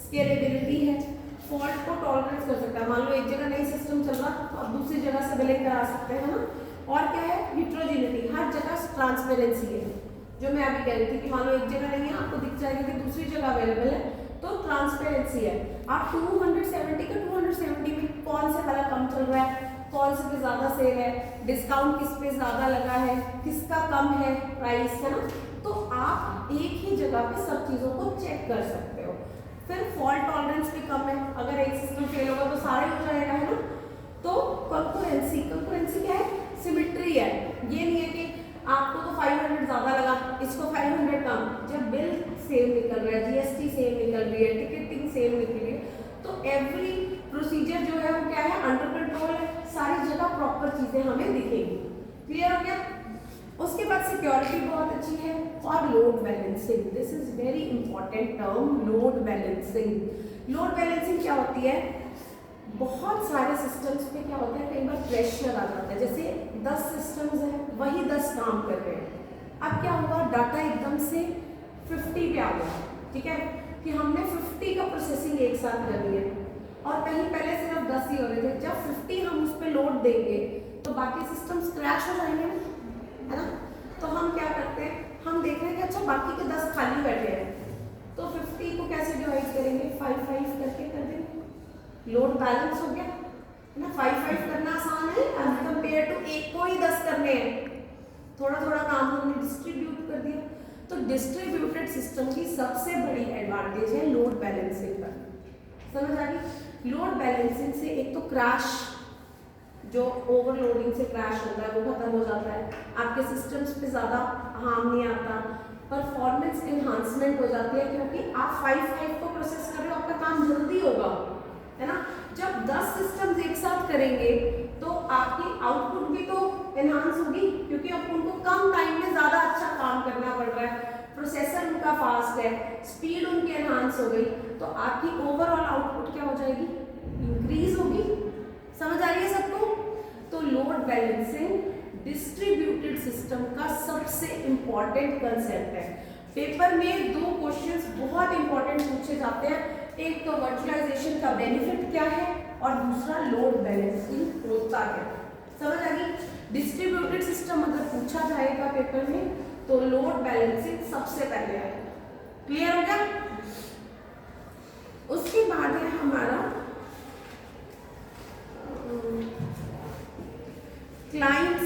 Scalability है, fault को tolerance कर सकता है, मान लो एक जगह नहीं सिस्टम चल रहा तो आप दूसरी जगह से बिलिंग करा सकते हैं ना। और क्या है, हिट्रोजेनिटी, हर जगह ट्रांसपेरेंसी है, जो मैं अभी कह रही थी कि मान लो एक जगह नहीं है आपको दिख जाएगा कि दूसरी जगह अवेलेबल है, तो ट्रांसपेरेंसी है। आप 270 का 270 में कौन से वाला कम चल रहा है, कौन से पे ज्यादा सेल है, डिस्काउंट किस पे ज्यादा लगा है, किसका कम है प्राइस, है ना। तो आप एक ही जगह पे सब चीजों को चेक कर सकते हो। फिर फॉल्ट टॉलरेंस भी कम है, अगर एक सिस्टम फेल होगा तो सारे हो जाएगा, है ना। तो कंकरेंसी, कंकरेंसी क्या है, सिमिट्री है, ये नहीं है कि आपको तो 500 ज्यादा लगा, इसको 500 कम। जब बिल सेम निकल रहा है, जीएसटी सेम निकल रही है, टिकटिंग सेम निकल रही है, तो एवरी प्रोसीजर जो है वो क्या है, अंडर कंट्रोल है, सारी जगह प्रॉपर चीजें हमें दिखेंगी। क्लियर हो गया। उसके बाद सिक्योरिटी बहुत अच्छी है और load balancing, this is very important term, load balancing. Load balancing क्या होती है, बहुत सारे सिस्टम्स पे क्या होता है, कई बार प्रेशर आ जाता है, जैसे 10 सिस्टम्स हैं, वही 10 काम कर रहे हैं। अब क्या हुआ, डाटा एकदम से 50 पे आ गया, ठीक है, कि हमने 50 का प्रोसेसिंग एक साथ करनी है, और कहीं पहले सिर्फ 10 ही हो रहे थे। जब 50 हम उस पर लोड देंगे तो बाकी सिस्टम्स क्रैश हो जाएंगे, है ना। तो हम क्या करते हैं, हम देख रहे हैं कि अच्छा बाकी के 10 खाली बैठे हैं, तो 50 को कैसे डिवाइड करेंगे, 5-5 करके कर देंगे, लोड बैलेंस हो गया, है ना। 5-5 करना आसान है एज कंपेयर टू एक को ही 10 करने हैं, थोड़ा थोड़ा काम हमने डिस्ट्रीब्यूट कर दिया। तो डिस्ट्रीब्यूटेड सिस्टम की सबसे बड़ी एडवांटेज है लोड बैलेंसिंग का, समझ आ गई। लोड बैलेंसिंग से एक तो क्रैश, जो ओवरलोडिंग से क्रैश होता है वो खत्म हो जाता है, आपके सिस्टम्स पे ज़्यादा हार्म नहीं आता, परफॉर्मेंस एनहांसमेंट हो जाती है, क्योंकि आप 5-5 को प्रोसेस कर रहे हो, आपका काम जल्दी होगा, है ना। जब 10 सिस्टम्स एक साथ करेंगे तो आपकी आउटपुट भी तो एनहांस होगी, क्योंकि अब उनको कम टाइम में ज़्यादा अच्छा काम करना पड़ रहा है, प्रोसेसर उनका फास्ट है, स्पीड उनकी एनहांस हो गई, तो आपकी ओवरऑल आउटपुट क्या हो जाएगी, इंक्रीज होगी। समझ आ रही है सबको। तो लोड बैलेंसिंग डिस्ट्रीब्यूटेड सिस्टम का सबसे इंपॉर्टेंट कंसेप्ट है। पेपर में 2 क्वेश्चंस बहुत इंपॉर्टेंट पूछे जाते हैं, एक तो वर्चुअलाइजेशन का बेनिफिट क्या है और दूसरा लोड बैलेंसिंग होता है। समझ आ गई। डिस्ट्रीब्यूटेड सिस्टम अगर पूछा जाएगा पेपर में तो लोड बैलेंसिंग सबसे पहले आएगा। क्लियर हो गया। उसके बाद है हमारा क्लाइंट